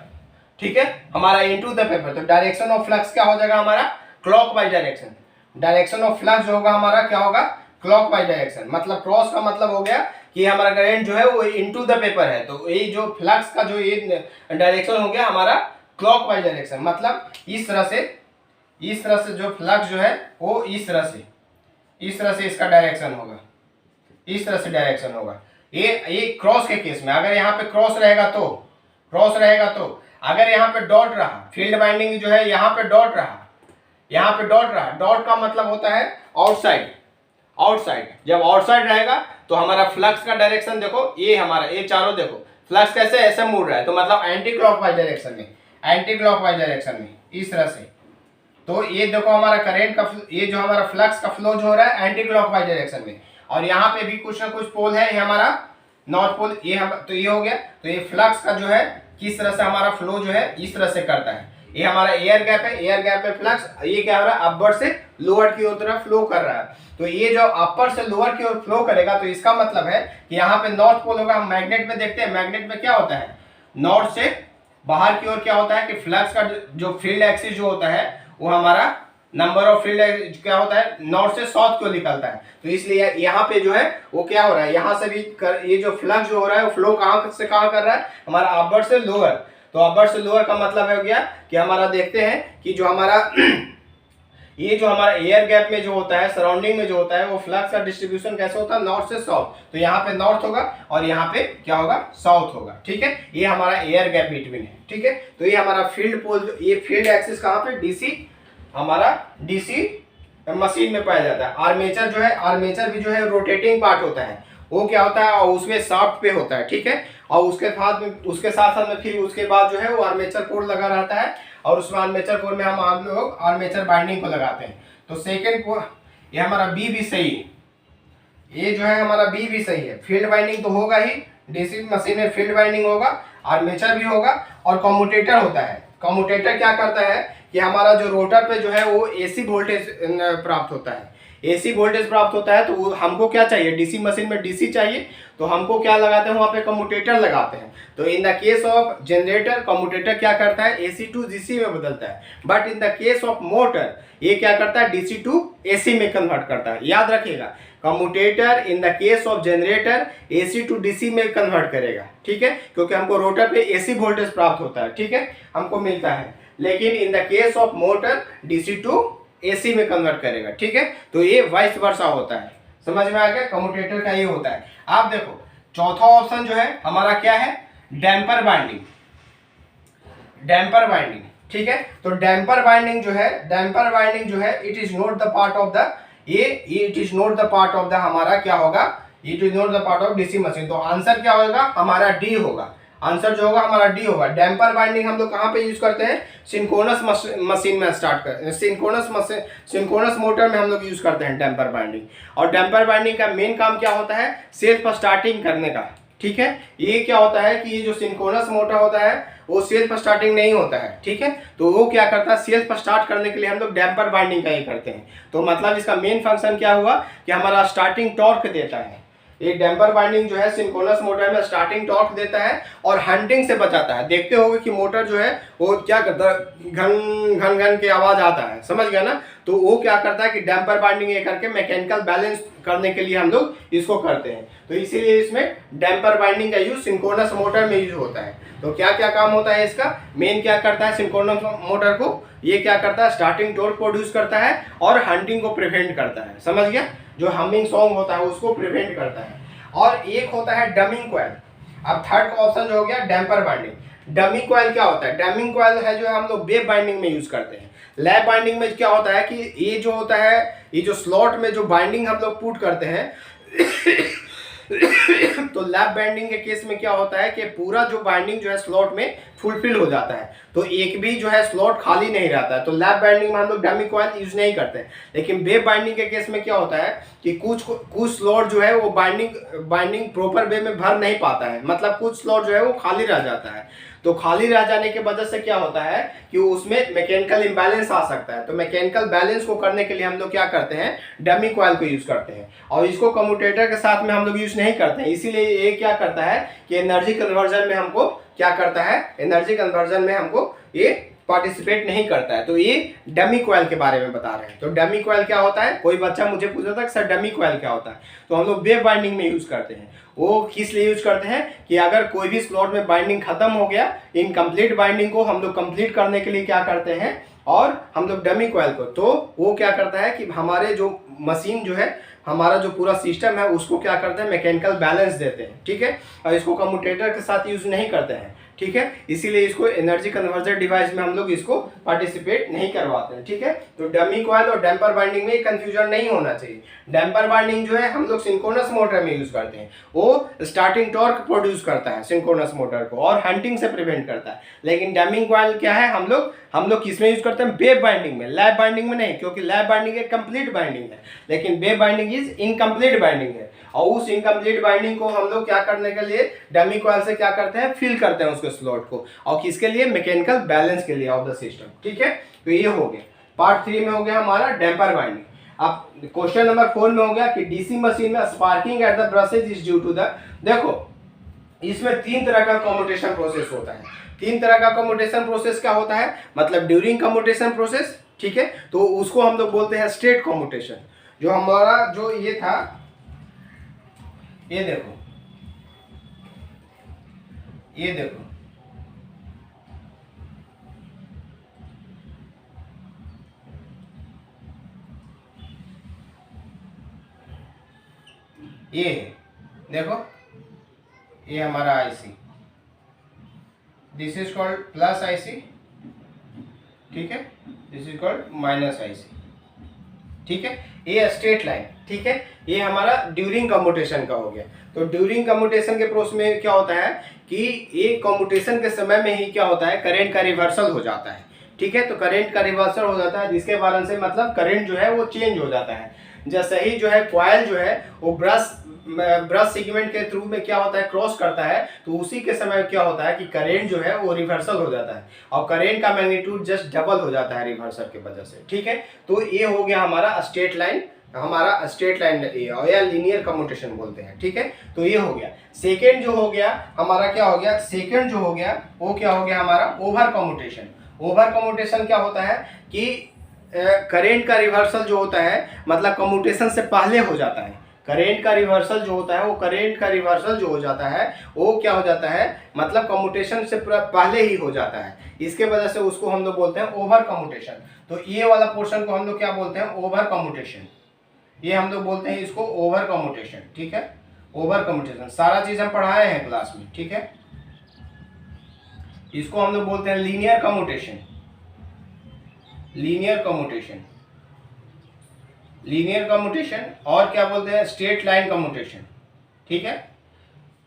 ठीक है, हमारा इनटू द पेपर। तो डायरेक्शन ऑफ फ्लक्स क्या हो जाएगा हमारा, clockwise direction. Direction of flux जो होगा हमारा क्या होगा, क्लॉकवाइज डायरेक्शन। मतलब क्रॉस का मतलब हो गया कि हमारा करंट जो है वो इनटू द पेपर है। तो ये जो फ्लक्स का जो ये डायरेक्शन हो गया हमारा क्लॉकवाइज डायरेक्शन, मतलब इस तरह से जो फ्लक्स जो है वो इस तरह से इसका डायरेक्शन होगा, इस तरह से डायरेक्शन होगा। ये क्रॉस के केस में। अगर यहाँ पे क्रॉस रहेगा तो अगर यहाँ पे डॉट रहा, फील्ड बाइंडिंग जो है यहाँ पे डॉट रहा, डॉट का मतलब होता है आउटसाइड। जब आउटसाइड रहेगा तो हमारा फ्लक्स का डायरेक्शन देखो, ये हमारा ये चारों देखो फ्लक्स कैसे ऐसे मुड़ रहा है, तो मतलब एंटी क्लॉकवाइज डायरेक्शन में इस तरह से। तो ये देखो हमारा करंट का ये जो हमारा फ्लक्स का फ्लो जो हो रहा है एंटी क्लॉकवाइज डायरेक्शन में, और यहाँ पे भी कुछ ना कुछ पोल है, ये हमारा नॉर्थ पोल, ये हम तो ये हो गया। तो ये फ्लक्स का जो है किस तरह से हमारा फ्लो जो है इस तरह से करता है। ये हमारा एयर गैप है फ्लक्स, ये क्या हो रहा है अपवर्ड से लोअर की ओर तरफ फ्लो कर रहा है। तो ये जो अपर से लोअर की ओर फ्लो करेगा तो इसका मतलब है कि यहाँ पे नॉर्थ पोल होगा। हम मैग्नेट में देखते हैं, मैग्नेट में क्या होता है, नॉर्थ से बाहर की ओर क्या होता है कि फ्लक्स का जो फील्ड एक्सिस जो होता है वो हमारा नंबर ऑफ फील्ड क्या होता है नॉर्थ से साउथ को निकलता है। तो इसलिए यहाँ पे जो है वो क्या हो रहा है, यहाँ से भी ये जो फ्लक्स जो हो रहा है वो फ्लो कहाँ से कहाँ कर रहा है, हमारा अपवर्ड से लोअर। तो अपवर्ड से लोअर का मतलब हो गया कि हमारा देखते हैं कि जो हमारा ये जो हमारा एयर गैप में जो होता है, सराउंडिंग में जो होता है, वो फ्लक्स का डिस्ट्रीब्यूशन कैसे होता है, नॉर्थ से साउथ। तो यहाँ पे नॉर्थ होगा और यहाँ पे क्या होगा, साउथ होगा, ठीक है। ये हमारा एयर गैप बिटवीन है, ठीक है। तो ये हमारा फील्ड पोल, ये फील्ड एक्सिस कहाँ पे, डीसी, हमारा डीसी मशीन में पाया जाता है। आर्मेचर जो है, आर्मेचर भी जो है रोटेटिंग पार्ट होता है, वो क्या होता है और उसमें शाफ्ट पे होता है, ठीक है। और उसके साथ में फिर उसके बाद जो है वो आर्मेचर कोर लगा रहता है, और उसमें आर्मेचर कोर में हम लोग आर्मेचर बाइंडिंग को लगाते हैं। तो सेकेंड को ये हमारा बी भी सही है, ये जो है हमारा बी भी सही है। फील्ड बाइंडिंग तो होगा ही, डीसी मशीन में फील्ड बाइंडिंग होगा, आर्मेचर भी होगा, और कम्यूटेटर होता है। कम्यूटेटर क्या करता है कि हमारा जो रोटर पे जो है वो एसी वोल्टेज प्राप्त होता है, एसी वोल्टेज प्राप्त होता है। तो हमको क्या चाहिए, डीसी मशीन में डीसी चाहिए, तो हमको क्या लगाते हैं वहाँ पे कम्यूटेटर लगाते हैं। तो in the case of generator commutator क्या करता है, एसी टू डीसी में बदलता है। But in the case of motor ये क्या करता है, डीसी टू एसी में कन्वर्ट करता है। याद रखिएगा, commutator in the case of generator AC to DC में कन्वर्ट करेगा, ठीक है, क्योंकि हमको रोटर पे एसी वोल्टेज प्राप्त होता है, ठीक है, हमको मिलता है। लेकिन in the case of motor DC to AC में कन्वर्ट करेगा, ठीक है। तो ये वाइस वर्सा होता है, समझ में आ गया, कम्यूटेटर का ये होता है। आप देखो चौथा ऑप्शन जो है हमारा क्या है, डैम्पर बाइंडिंग, ठीक है। तो डैम्पर बाइंडिंग जो है it is not the part of the it is not the part of the हमारा क्या होगा, it is not the part of DC machine. तो आंसर क्या होगा हमारा, डी होगा। आंसर जो होगा हमारा डी होगा। डैम्पर बाइंडिंग हम लोग कहाँ पे यूज करते हैं, सिंक्रोनस मशीन में सिंक्रोनस मोटर में हम लोग यूज करते हैं डैम्पर बाइंडिंग। और डैम्पर बाइंडिंग का मेन काम क्या होता है, सेल्फ स्टार्टिंग करने का, ठीक है। ये क्या होता है कि ये जो सिंक्रोनस मोटर होता है वो सेल्फ स्टार्टिंग नहीं होता है, ठीक है। तो वो क्या करता है, सेल्फ स्टार्ट करने के लिए हम लोग डैम्पर बाइंडिंग का ही करते हैं। तो मतलब इसका मेन फंक्शन क्या हुआ कि हमारा स्टार्टिंग टॉर्क देता है। एक डैम्पर बाइंडिंग जो है सिंक्रोनस मोटर में स्टार्टिंग टॉर्क देता है और हंटिंग से बचाता है। देखते होंगे कि मोटर जो है वो क्या करता है, घन घन घन की आवाज आता है, समझ गया ना। तो वो क्या करता है कि डैम्पर बाइंडिंग ये करके मैकेनिकल बैलेंस करने के लिए हम लोग इसको करते हैं। तो इसीलिए इसमें डैम्पर बाइंडिंग का यूज सिंक्रोनस मोटर में यूज होता है। तो क्या क्या काम होता है इसका, मेन क्या करता है सिंक्रोनस मोटर को, ये क्या करता है स्टार्टिंग टॉर्क प्रोड्यूस करता है और हंटिंग को प्रिवेंट करता है, समझ गया, जो हमिंग सॉन्ग होता है उसको प्रिवेंट करता है। और एक होता है डमिंग कॉइल। अब थर्ड ऑप्शन जो हो गया डैम्पर बाइंडिंग। डमिंग कॉइल क्या होता है, डमिंग कॉइल है जो हम लोग वेव बाइंडिंग में यूज करते हैं। लैप बाइंडिंग में क्या होता है कि ये जो होता है, ये जो स्लॉट में जो बाइंडिंग हम लोग पुट करते हैं तो लैप बाइंडिंग के केस में क्या होता है कि पूरा जो बाइंडिंग जो है स्लॉट में फुलफिल हो जाता है, तो एक भी जो है स्लॉट खाली नहीं रहता है। तो लैप बाइंडिंग में हम लोग डमी कॉइल यूज नहीं करते हैं। लेकिन वेब बाइंडिंग के केस में क्या होता है कि कुछ स्लॉट जो है वो बाइंडिंग प्रॉपर वे में भर नहीं पाता है, मतलब कुछ स्लॉट जो है वो खाली रह जाता है। तो खाली रह जाने की वजह से क्या होता है कि उसमें मैकेनिकल इम्बैलेंस आ सकता है। तो मैकेनिकल बैलेंस को करने के लिए हम लोग क्या करते हैं, डमी कॉइल को यूज करते हैं, और इसको कम्यूटेटर के साथ में हम लोग यूज नहीं करते हैं। इसीलिए ये क्या करता है कि एनर्जी कन्वर्जन में हमको क्या करता है, एनर्जी कन्वर्जन में हमको ये पार्टिसिपेट नहीं करता है। तो ये डमी कॉइल के बारे में बता रहे हैं। तो डमी कॉइल क्या होता है, कोई बच्चा मुझे पूछा था कि सर डमी कॉइल क्या होता है, तो हम लोग वेब बाइंडिंग में यूज करते हैं। वो किस लिए यूज करते हैं कि अगर कोई भी स्लॉट में बाइंडिंग खत्म हो गया, इनकम्प्लीट बाइंडिंग को हम लोग कंप्लीट करने के लिए क्या करते हैं, और हम लोग डमी कॉइल को, तो वो क्या करता है कि हमारे जो मशीन जो है, हमारा जो पूरा सिस्टम है उसको क्या करते हैं, मैकेनिकल बैलेंस देते हैं, ठीक है। और इसको कम्यूटेटर के साथ यूज नहीं करते हैं, ठीक है। इसीलिए इसको एनर्जी कन्वर्जन डिवाइस में हम लोग इसको पार्टिसिपेट नहीं करवाते हैं, ठीक है। तो डमी कॉइल और डैम्पर बाइंडिंग में कंफ्यूजन नहीं होना चाहिए। डैम्पर बाइंडिंग जो है हम लोग सिंक्रोनस मोटर में यूज करते हैं, वो स्टार्टिंग टॉर्क प्रोड्यूस करता है सिंक्रोनस मोटर को, और हंटिंग से प्रिवेंट करता है। लेकिन डैमिंग कॉइल क्या है, हम लोग किसमें यूज करते हैं, वेब बाइंडिंग में, लैप बाइंडिंग में नहीं, क्योंकि लैप बाइंडिंग एक कंप्लीट बाइंडिंग है, लेकिन web binding is incomplete binding है। और उस इनकम्प्लीट बाइंडिंग को हम लोग क्या करने के लिए डमी कॉइल से क्या करते हैं, फिल करते हैं उसके स्लॉट को, और किसके लिए, मैकेनिकल बैलेंस के लिए ऑफ द सिस्टम, ठीक है। तो ये हो गया पार्ट 3 में हो गया हमारा डैम्पर बाइंडिंग। अब क्वेश्चन नंबर 4 में हो गया कि डीसी मशीन में sparking at the brushes is due to the, देखो इसमें 3 तरह का कम्यूटेशन प्रोसेस होता है। 3 तरह का कम्यूटेशन प्रोसेस क्या होता है, मतलब ड्यूरिंग कम्यूटेशन प्रोसेस, ठीक है, तो उसको हम लोग बोलते हैं स्टेट कम्यूटेशन। जो हमारा जो ये था, ये देखो, ये देखो, ये देखो, ये हमारा IC, this is called plus IC, ठीक है, this is called minus IC, ठीक है। ये स्ट्रेट लाइन, ठीक है, ये हमारा ड्यूरिंग कम्यूटेशन का हो गया। तो ड्यूरिंग कम्यूटेशन के प्रोसेस में क्या होता है कि ये कम्यूटेशन के समय में ही क्या होता है, करंट का रिवर्सल हो जाता है, ठीक है। तो करंट का रिवर्सल हो जाता है, जिसके कारण से मतलब करंट जो है वो चेंज हो जाता है। जैसे ही जो है कॉइल जो है वो ब्रश सेगमेंट के थ्रू में क्या होता है, क्रॉस करता है, तो उसी के समय क्या होता है कि करंट जो है वो रिवर्सल हो जाता है, और करंट का मैग्नीट्यूड जस्ट डबल हो जाता है रिवर्सल की वजह से, ठीक है। तो ये हो गया हमारा स्ट्रेट लाइन, हमारा स्ट्रेट लाइन या लीनियर कम्यूटेशन बोलते हैं, ठीक है। तो ये हो गया। सेकेंड जो हो गया हमारा, क्या हो गया, सेकेंड जो हो गया वो क्या हो गया हमारा, ओवर कम्यूटेशन। ओवर कम्यूटेशन क्या होता है कि करंट का रिवर्सल जो होता है, मतलब कम्यूटेशन से पहले हो जाता है। करंट का रिवर्सल जो होता है, वो करंट का रिवर्सल जो हो जाता है वो क्या हो जाता है, मतलब कम्यूटेशन से पहले ही हो जाता है। इसके वजह से उसको हम लोग बोलते हैं ओवर कम्यूटेशन। तो ये वाला पोर्शन को हम लोग क्या बोलते हैं, ओवर कम्यूटेशन। ये हम लोग बोलते हैं इसको ओवर कम्यूटेशन, ठीक है। ओवर कम्यूटेशन सारा चीज हम पढ़ाए हैं क्लास में, ठीक है। इसको हम लोग बोलते हैं linear commutation, linear commutation, linear commutation, और क्या बोलते हैं, स्ट्रेट लाइन कम्यूटेशन, ठीक है,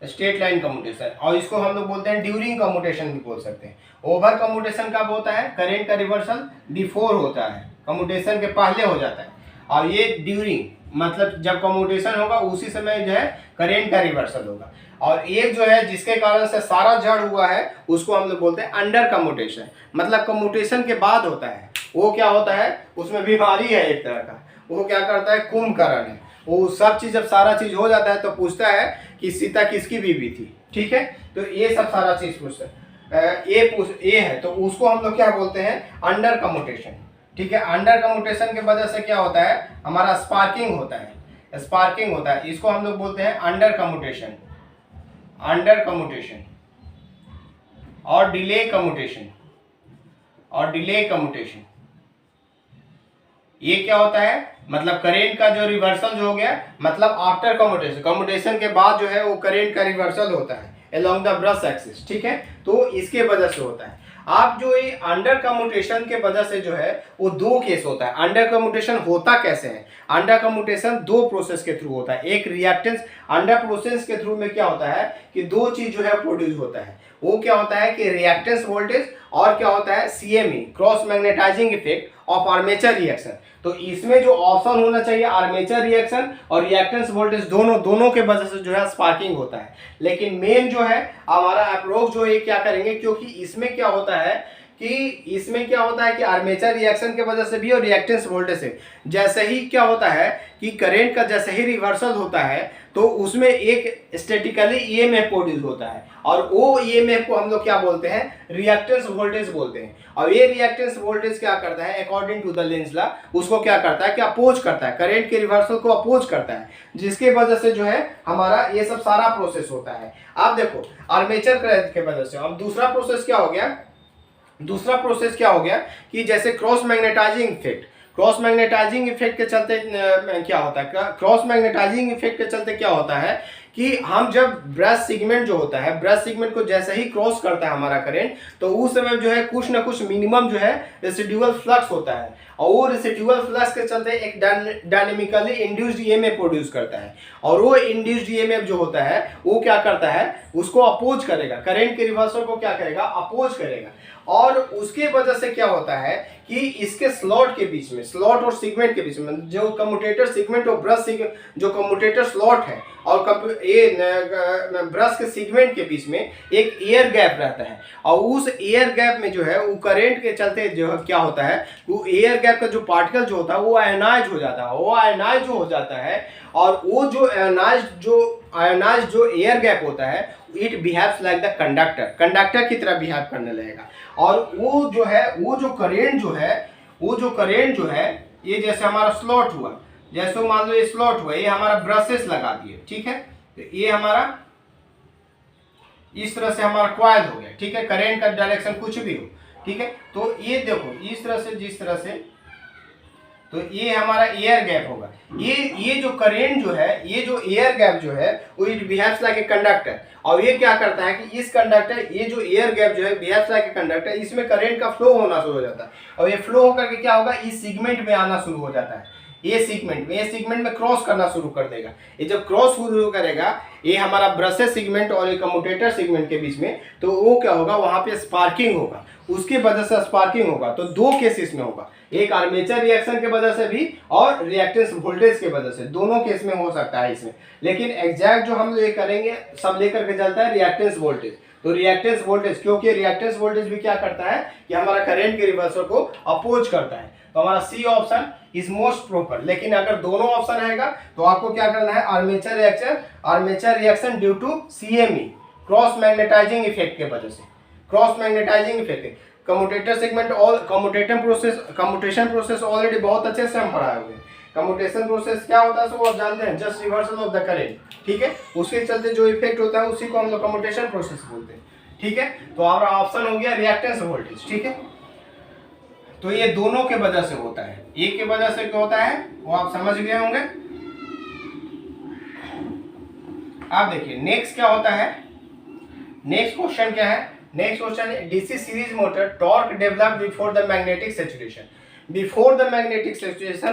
स्ट्रेट लाइन कम्यूटेशन। और इसको हम लोग बोलते हैं ड्यूरिंग कम्यूटेशन भी बोल सकते हैं। ओवर कम्यूटेशन कब होता है, करंट का रिवर्सल बिफोर होता है, कम्यूटेशन के पहले हो जाता है। और ये ड्यूरिंग, मतलब जब कम्यूटेशन होगा उसी समय जो है करंट का रिवर्सल होगा। और एक जो है जिसके कारण से सारा जड़ हुआ है उसको हम लोग बोलते हैं अंडर कम्यूटेशन, मतलब कम्यूटेशन के बाद होता है। वो क्या होता है, उसमें बीमारी है एक तरह का, वो क्या करता है, कुंभकर्ण है। वो सब चीज, जब सारा चीज हो जाता है तो पूछता है कि सीता किसकी बीवी थी, ठीक है। तो ये सब सारा चीज पूछता है, ये है, तो उसको हम लोग क्या बोलते हैं, अंडर कम्यूटेशन, ठीक है। अंडर कम्यूटेशन के वजह से क्या होता है, हमारा स्पार्किंग होता है, स्पार्किंग होता है। इसको हम लोग बोलते हैं अंडर कम्यूटेशन, अंडर कम्यूटेशन, और डिले कम्यूटेशन, और डिले कम्यूटेशन। ये क्या होता है, मतलब करंट का जो रिवर्सल जो हो गया, मतलब आफ्टर कम्यूटेशन, कम्यूटेशन के बाद जो है वो करंट का रिवर्सल होता है अलोंग द ब्रश एक्सिस, ठीक है। तो इसके वजह से होता है। आप जो ये अंडर कम्यूटेशन के वजह से जो है वो 2 केस होता है। अंडर कम्यूटेशन होता कैसे है, अंडर कम्यूटेशन 2 प्रोसेस के थ्रू होता है। एक रिएक्टेंस, अंडर प्रोसेस के थ्रू में क्या होता है कि 2 चीज जो है प्रोड्यूस होता है। वो क्या होता है कि रिएक्टेंस वोल्टेज, और क्या होता है CME, cross magnetising effect of armature reaction. तो इसमें जो ऑप्शन होना चाहिए आर्मेचर रिएक्शन और रिएक्टेंस वोल्टेज दोनों के वजह से जो है स्पार्किंग होता है। लेकिन मेन जो है हमारा अप्रोच जो है क्या करेंगे, क्योंकि इसमें क्या होता है कि आर्मेचर रिएक्शन के वजह से भी और रिएक्टेंस वोल्टेज से जैसे ही क्या होता है कि करंट का जैसे ही रिवर्सल होता है तो उसमें एक स्टैटिकली ईएमएफ प्रोड्यूस होता है, और वो ईएमएफ को हम लोग क्या बोलते हैं, रिएक्टेंस वोल्टेज बोलते हैं। और ये रिएक्टेंस वोल्टेज क्या करता है, according to the Lenz law, उसको क्या करता है कि अपोज करता है, करंट के रिवर्सल को अपोज करता है, जिसके वजह से जो है हमारा ये सब सारा प्रोसेस होता है। आप देखो आर्मेचर करंट के वजह से। अब दूसरा प्रोसेस क्या हो गया कि जैसे क्रॉस मैग्नेटाइजिंग इफेक्ट के चलते क्या होता है, क्रॉस मैग्नेटाइजिंग इफेक्ट के चलते क्या होता है कि हम जब ब्रश सेगमेंट जो होता है, ब्रश सेगमेंट को जैसे ही क्रॉस करता है हमारा करंट, तो उस समय जो है कुछ ना कुछ मिनिमम जो है रेसिडुअल फ्लक्स होता है, और वो रेसिडुअल फ्लक्स के चलते एक डायनेमिकली इंड्यूस्ड ईएमएफ प्रोड्यूस करता है, और वो इंड्यूस्ड ईएमएफ जो होता है वो क्या करता है, उसको अपोज करेगा, करंट के रिवर्सल को क्या करेगा, अपोज करेगा। और उसके वजह से क्या होता है कि इसके स्लॉट के बीच में, स्लॉट और सेगमेंट के बीच में, जो कम्यूटेटर सेगमेंट और ब्रश जो कम्यूटेटर स्लॉट है और ब्रश के सेगमेंट के बीच में एक एयर गैप रहता है, और उस एयर गैप में जो है वो करंट के चलते जो है क्या होता है, वो एयर गैप का जो पार्टिकल जो होता है वो आयनाइज हो जाता है, और वो जो आयनाइज जो एयर गैप होता है, it behaves like the conductor की तरह बिहेव करने लगेगा। और वो जो करंट जो है ये जैसे हमारा स्लॉट हुआ, जैसे मान लो ये स्लॉट हुआ, ये हमारा ब्रशेस लगा दिए, ठीक है, तो ये हमारा इस तरह से हमारा कॉइल हो गया, ठीक है, करंट का डायरेक्शन कुछ भी हो, ठीक है। तो ये देखो इस तरह से, जिस तरह से, तो ये हमारा एयर गैप होगा। ये जो करंट जो है, ये जो एयर गैप जो है वो it behaves like a conductor, और ये क्या करता है कि इस कंडक्टर, ये जो एयर गैप जो है बिहेव्स लाइक ए कंडक्टर, इसमें करंट का फ्लो होना शुरू हो जाता है, और ये फ्लो होकर के क्या होगा, इस सेगमेंट में आना शुरू हो जाता है, ये सेगमेंट में क्रॉस करना शुरू कर देगा। ये जब क्रॉस शुरू करेगा ये हमारा ब्रशेस सेगमेंट और ये कम्यूटेटर सेगमेंट के बीच में, तो वो क्या होगा, वहां पे स्पार्किंग होगा, उसके वजह से स्पार्किंग होगा। तो दो केसेस में होगा, एक आर्मेचर रिएक्शन के वजह से भी और रिएक्टेंस वोल्टेज के वजह से, दोनों केस में हो सकता है इसमें। लेकिन एग्जैक्ट जो हम ये करेंगे सब लेकर के चलता है रिएक्टेंस वोल्टेज। तो रिएक्टेंस वोल्टेज, क्योंकि रिएक्टेंस वोल्टेज भी क्या करता है कि हमारा करंट के रिवर्सल को अपोज करता है, तो हमारा C option is most proper. लेकिन अगर दोनों ऑप्शन आएगा तो आपको क्या करना है, armature reaction due to CME, cross magnetising effect के वजह से, cross magnetising effect, commutator segment और कम्यूटेशन प्रोसेस ऑलरेडी बहुत अच्छे से हम पढ़ाए हुए हैं। कम्यूटेशन प्रोसेस क्या होता है, वो आप जानते हैं, just reversal of the current, ठीक है, उसके चलते जो इफेक्ट होता है उसी को हम लोग कम्यूटेशन प्रोसेस बोलते हैं, ठीक है। तो हमारा ऑप्शन हो गया रिएक्टेंस वोल्टेज, ठीक है। तो ये दोनों के वजह से होता है, एक के वजह से क्या होता है वो आप समझ गए होंगे। आप देखिए नेक्स्ट क्या होता है, नेक्स्ट क्वेश्चन क्या है, नेक्स्ट क्वेश्चन है DC series motor torque developed before the magnetic saturation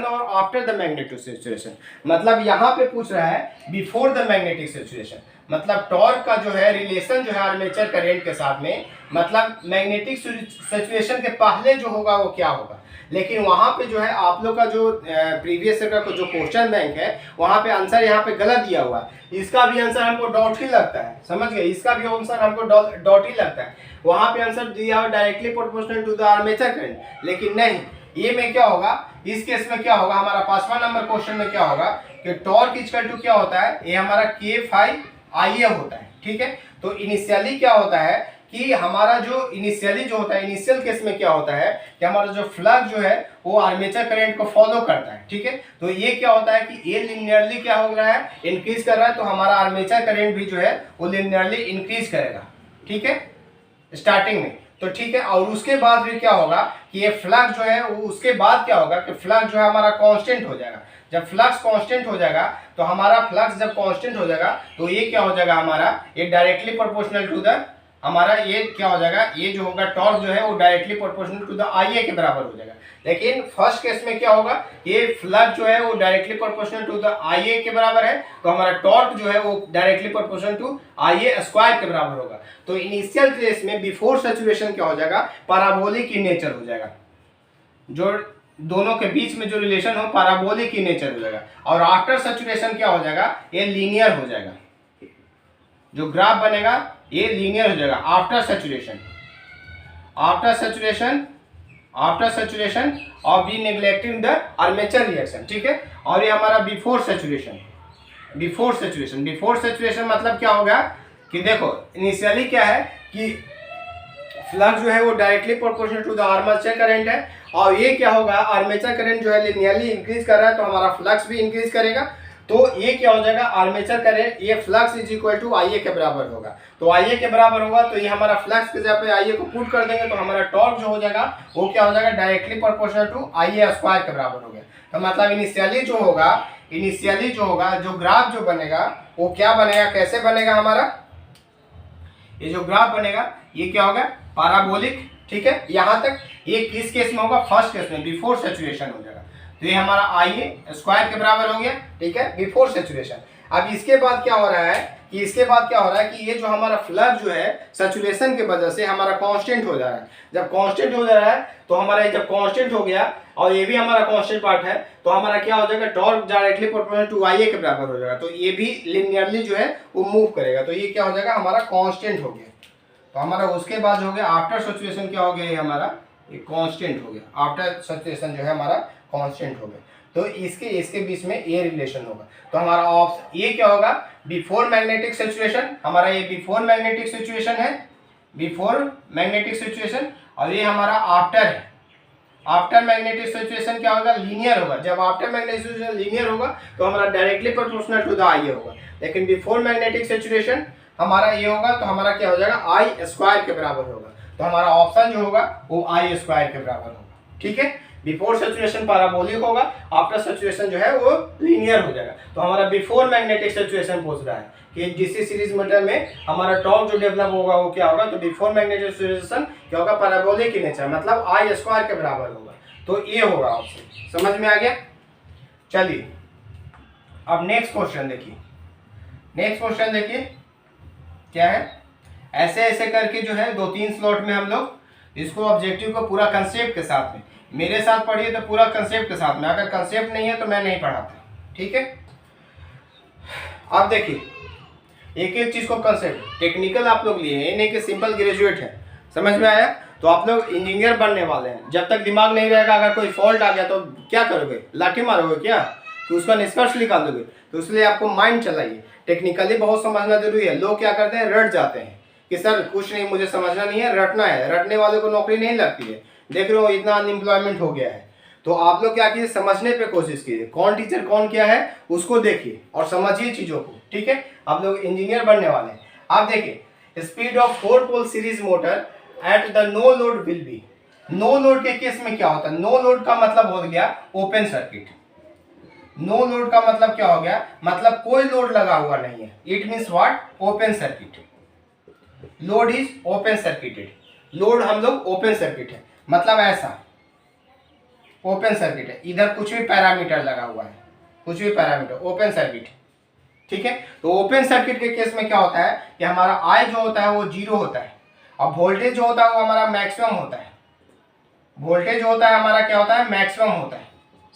और आफ्टर द मैग्नेटिक सैचुरेशन। मतलब यहाँ पे पूछ रहा है बिफोर द मैग्नेटिक सैचुरेशन, मतलब टॉर्क का जो है रिलेशन जो है आर्मेचर करंट के साथ में, मतलब मैग्नेटिक सैचुरेशन के पहले जो होगा वो क्या होगा। लेकिन वहाँ पे जो है आप लोग का जो प्रीवियस ईयर का जो क्वेश्चन बैंक है वहाँ पे आंसर यहाँ पे गलत दिया हुआ है, इसका भी आंसर हमको डॉट ही लगता है, समझ गए, इसका भी आंसर हमको डॉट ही लगता है। वहाँ पे आंसर दिया हुआ directly proportional to the armature current, लेकिन नहीं, ये में क्या होगा, इस केस में क्या होगा, हमारा 5वां नंबर क्वेश्चन में क्या होगा कि टॉर्क इक्वल टू क्या होता है, ये हमारा K∅Ia होता है, ठीक है। तो इनिशियली क्या होता है कि हमारा जो इनिशियली जो होता है, इनिशियल केस में क्या होता है कि हमारा जो फ्लक्स जो है वो आर्मेचर करंट को फॉलो करता है, ठीक है। तो ये क्या होता है कि ये लिनियरली क्या हो रहा है, इंक्रीज कर रहा है, तो हमारा आर्मेचर करंट भी जो है वो लिनियरली इंक्रीज करेगा, ठीक है, स्टार्टिंग में, तो ठीक है। और उसके बाद भी क्या होगा कि ये फ्लक्स जो है वो, उसके बाद क्या होगा कि फ्लक्स जो है हमारा कांस्टेंट हो जाएगा। जब फ्लक्स कांस्टेंट हो जाएगा तो हमारा फ्लक्स जब कांस्टेंट हो जाएगा तो ये क्या हो जाएगा, हमारा ये डायरेक्टली प्रोपोर्शनल टू द हमारा ये क्या हो जाएगा, ये जो होगा टॉर्क जो है वो directly proportional to the IA के बराबर हो जाएगा। लेकिन फर्स्ट केस में क्या होगा, ये फ्लक्स जो है वो directly proportional to the IA के बराबर है, तो हमारा टॉर्क जो है वो directly proportional to IA square के बराबर होगा। तो इनिशियल केस में बिफोर सैचुरेशन क्या हो जाएगा, पैराबोलिक इन नेचर हो जाएगा, जो दोनों के बीच में जो रिलेशन हो पैराबोलिक इन नेचर हो जाएगा। और आफ्टर सैचुरेशन क्या हो जाएगा, ये लीनियर हो जाएगा, जो ग्राफ बनेगा ये लीनियर हो जाएगा आफ्टर सैचुरेशन। आफ्टर सैचुरेशन और be neglecting the armature reaction, ठीक है। और ये हमारा बिफोर सैचुरेशन मतलब क्या होगा कि देखो इनिशियली क्या है कि फ्लक्स जो है वो directly proportional to the armature current है, और ये क्या होगा, आर्मेचर करंट जो है लिनियरली इंक्रीज कर रहा है, तो हमारा फ्लक्स भी इंक्रीज करेगा। तो ये क्या हो जाएगा, आर्मेचर करंट ये flux is equal to IA के बराबर होगा। तो IA के बराबर होगा तो ये हमारा फ्लक्स के जगह पे IA को पुट कर देंगे, तो हमारा टॉर्क जो हो जाएगा वो क्या हो जाएगा, directly proportional to IA square के बराबर हो गया। तो मतलब इनिशियली जो होगा जो ग्राफ जो बनेगा वो क्या बनेगा, कैसे बनेगा, हमारा ये जो ग्राफ बनेगा ये क्या होगा, पैराबोलिक, ठीक है। यहाँ तक ये किस केस में होगा, फर्स्ट केस में बिफोर सैचुरेशन हो जाएगा। तो ये हमारा IA स्क्वायर के बराबर हो गया, ठीक है, बिफोर सैचुरेशन। अब इसके बाद क्या हो रहा है कि ये जो हमारा फ्लक्स जो है सैचुरेशन की वजह से हमारा कांस्टेंट हो जा रहा है। जब कांस्टेंट हो जा रहा है तो हमारा जब कांस्टेंट हो गया और ये भी हमारा कांस्टेंट पार्ट है, तो हमारा क्या हो जाएगा, torque directly proportional to IA के बराबर हो जाएगा। तो ये भी लिनियरली जो है वो मूव करेगा, तो ये क्या हो जाएगा, हमारा कांस्टेंट हो गया। तो हमारा उसके बाद हो गया आफ्टर सैचुरेशन क्या हो गया, ये हमारा ये कांस्टेंट हो गया। आफ्टर सैचुरेशन जो है हमारा कांस्टेंट हो गया, तो इसके बीच में ये रिलेशन होगा। तो हमारा ऑप्शन ये क्या होगा, बिफोर मैग्नेटिक सिचुएशन, हमारा ये बिफोर मैग्नेटिक सिचुएशन है, बिफोर मैग्नेटिक सिचुएशन। और ये हमारा आफ्टर है, आफ्टर मैग्नेटिक सिचुएशन क्या होगा, लीनियर होगा। जब आफ्टर मैग्नेटिक सिचुएशन लीनियर होगा तो हमारा directly proportional to the IA होगा। लेकिन बिफोर मैग्नेटिक सिचुएशन हमारा ये होगा तो हमारा क्या हो जाएगा, I स्क्वायर के बराबर होगा। तो हमारा ऑप्शन जो होगा वो I स्क्वायर के बराबर होगा, ठीक है। बिफोर सैचुरेशन पैराबोलिक होगा, आफ्टर सैचुरेशन जो है वो लीनियर हो जाएगा। तो हमारा बिफोर मैग्नेटिक सैचुरेशन पूछ रहा है कि DC सीरीज मोटर में हमारा टॉर्क जो डेवलप होगा वो क्या होगा, तो बिफोर मैग्नेटिक सैचुरेशन क्या होगा, पैराबोलिक इन नेचर, मतलब I स्क्वायर के बराबर होगा। तो ये होगा ऑप्शन, समझ में आ गया। चलिए अब नेक्स्ट क्वेश्चन देखिए क्या है। ऐसे करके जो है 2-3 स्लॉट में हम लोग इसको ऑब्जेक्टिव को पूरा कंसेप्ट के साथ में, मेरे साथ पढ़िए तो पूरा कंसेप्ट के साथ में, अगर कंसेप्ट नहीं है तो मैं नहीं पढ़ाता, ठीक है। आप देखिए एक चीज को कंसेप्ट टेक्निकल आप लोग लिए, ये नहीं कि सिंपल ग्रेजुएट है, समझ में आया। तो आप लोग इंजीनियर बनने वाले हैं, जब तक दिमाग नहीं रहेगा, अगर कोई फॉल्ट आ गया तो क्या करोगे, लाठी मारोगे क्या, कि उसका निष्कर्ष निकाल दोगे। तो इसलिए आपको माइंड चलाइए, टेक्निकली बहुत समझना जरूरी है। लोग क्या करते हैं, रट जाते हैं कि सर कुछ नहीं, मुझे समझना नहीं है, रटना है। रटने वाले को नौकरी नहीं लगती है, देख रहे हो इतना अनएम्प्लॉयमेंट हो गया है। तो आप लोग क्या कीजिए, समझने पे कोशिश कीजिए, कौन टीचर कौन क्या है उसको देखिए और समझिए चीजों को, ठीक है। आप लोग इंजीनियर बनने वाले हैं। आप देखिए speed of 4 pole series motor at the no load will be. No load के केस में क्या होता है, नो लोड का मतलब हो गया ओपन सर्किट। नो लोड का मतलब क्या हो गया, मतलब कोई लोड लगा हुआ नहीं है। It means what, open circuit. Load is open circuited, load हम लोग ओपन सर्किट है, मतलब ऐसा ओपन सर्किट है, इधर कुछ भी पैरामीटर लगा हुआ है, कुछ भी पैरामीटर, ओपन सर्किट, ठीक है। तो ओपन सर्किट के केस में क्या होता है कि हमारा I जो होता है वो 0 होता है, और वोल्टेज जो होता है वो हमारा मैक्सिमम होता है। वोल्टेज होता है हमारा क्या होता है, मैक्सिमम होता है,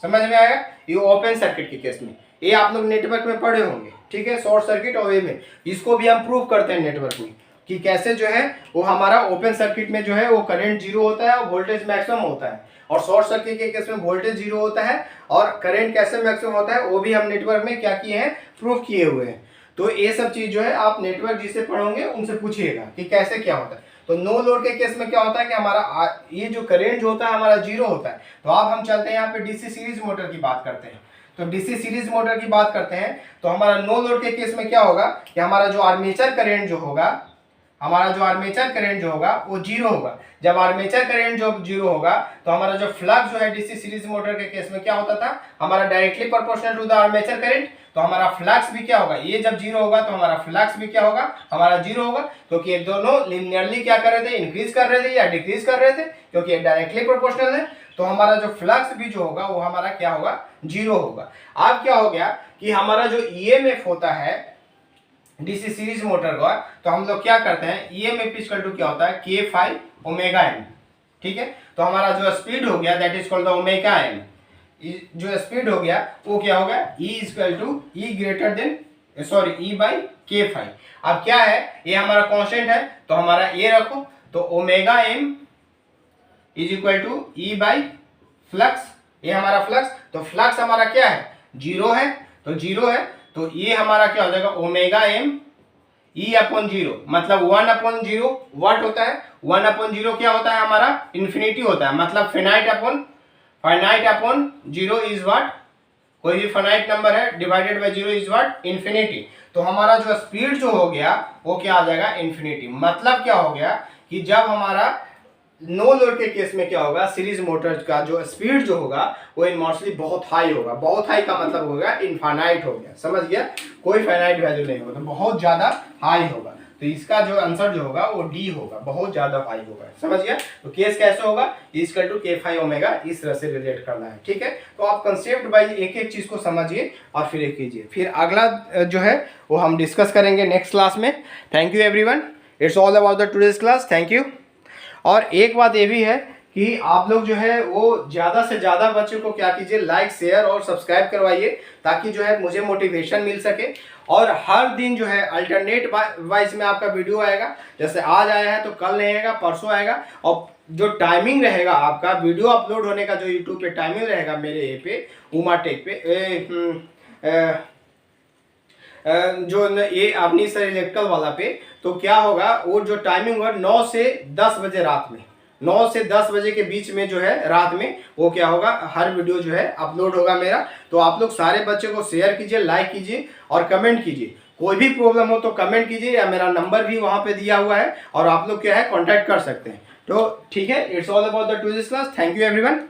समझ में आएगा। ये ओपन सर्किट के केस में, ये आप लोग नेटवर्क में पढ़े होंगे, ठीक है, शॉर्ट सर्किट और वे में। इसको भी हम प्रूव करते हैं नेटवर्क में कि कैसे जो है वो हमारा ओपन सर्किट में जो है वो करंट 0 होता है और वोल्टेज मैक्सिमम होता है, और शॉर्ट सर्किट के केस में वोल्टेज 0 होता है और करंट कैसे मैक्सिमम होता है वो भी हम नेटवर्क में क्या किए हैं, प्रूव किए हुए हैं। तो ये सब चीज जो है आप नेटवर्क जिसे पढ़ोगे उनसे पूछिएगा कि कैसे क्या होता है। तो नो लोड के केस में क्या होता है कि हमारा ये जो करंट जो होता है हमारा 0 होता है। तो अब हम चलते हैं यहाँ पे DC सीरीज मोटर की बात करते हैं। तो DC सीरीज मोटर की बात करते हैं तो हमारा नो लोड के केस में क्या होगा कि हमारा जो आर्मेचर करंट जो होगा, हमारा जो आर्मेचर करंट जो होगा वो जीरो होगा। जब आर्मेचर करंट जो जीरो होगा तो हमारा जो फ्लक्स जो है डीसी सीरीज मोटर के केस में क्या होता था, हमारा directly proportional to the armature current, तो हमारा फ्लक्स भी क्या होगा, ये जब जीरो होगा तो हमारा फ्लक्स भी क्या होगा, हमारा जीरो होगा, क्योंकि ये दोनों लिनियरली क्या कर रहे थे, इंक्रीज कर रहे थे या डिक्रीज कर रहे थे, क्योंकि ये डायरेक्टली प्रोपोर्शनल है। तो हमारा जो फ्लक्स भी जो होगा वो हमारा क्या होगा, जीरो होगा। अब क्या हो गया कि हमारा जो ईएमएफ होता है डीसी सीरीज मोटर का, तो हम लोग क्या करते हैं, ईएमएफ इक्वल टू क्या होता है, के फाई ओमेगा एम। ठीक है, तो हमारा जो स्पीड हो गया that is called the omega M. जो स्पीड हो गया वो क्या हो गया, E equal to E greater than E by K phi. अब क्या है, ये हमारा कांस्टेंट है तो हमारा ये रखो, तो omega M is equal to E by flux, ये हमारा फ्लक्स, तो फ्लक्स हमारा क्या है, जीरो है, तो जीरो है तो ये हमारा क्या हो जाएगा, omega M E upon zero, मतलब 1 अपॉन जीरो व्हाट होता है, 1 अपॉन जीरो क्या होता है हमारा, इन्फिनिटी होता है, मतलब finite upon zero is what, कोई भी फाइनाइट नंबर है divided by zero is what, infinity. तो हमारा जो स्पीड जो हो गया वो क्या आ जाएगा, इन्फिनिटी। मतलब क्या हो गया कि जब हमारा नो लोड के केस में क्या होगा, सीरीज मोटर का जो स्पीड जो होगा वो इनमोस्टली बहुत हाई होगा। बहुत हाई का मतलब होगा इनफाइनाइट हो गया, समझ गया, कोई फाइनाइट वैल्यू नहीं होगा, तो बहुत ज्यादा हाई होगा। तो इसका जो आंसर जो होगा वो डी होगा, बहुत ज्यादा हाई होगा, समझ गया। तो केस कैसे होगा, इक्वल टू के फाई ओमेगा, इस तरह से रिलेट करना है। ठीक है, तो आप कंसेप्ट वाइज एक एक चीज को समझिए और फिर एक कीजिए, फिर अगला जो है वो हम डिस्कस करेंगे नेक्स्ट क्लास में। Thank you everyone, it's all about the today's class, thank you. और एक बात ये भी है कि आप लोग जो है वो ज़्यादा से ज़्यादा बच्चों को क्या कीजिए, लाइक शेयर और सब्सक्राइब करवाइए, ताकि जो है मुझे मोटिवेशन मिल सके। और हर दिन जो है अल्टरनेट वाइज में आपका वीडियो आएगा, जैसे आज आया है तो कल नहीं आएगा, परसों आएगा। और जो टाइमिंग रहेगा आपका वीडियो अपलोड होने का, जो यूट्यूब पे टाइमिंग रहेगा मेरे ये पे उमा टेक पे जो ये अपनी सर इलेक्ट्रिकल वाला पे, तो क्या होगा वो जो टाइमिंग होगा 9 से 10 बजे रात में, 9 से 10 बजे के बीच में जो है रात में वो क्या होगा, हर वीडियो जो है अपलोड होगा मेरा। तो आप लोग सारे बच्चों को शेयर कीजिए, लाइक कीजिए और कमेंट कीजिए। कोई भी प्रॉब्लम हो तो कमेंट कीजिए, या मेरा नंबर भी वहाँ पे दिया हुआ है और आप लोग क्या है कॉन्टैक्ट कर सकते हैं। तो ठीक है, it's all about the today's class, thank you everyone.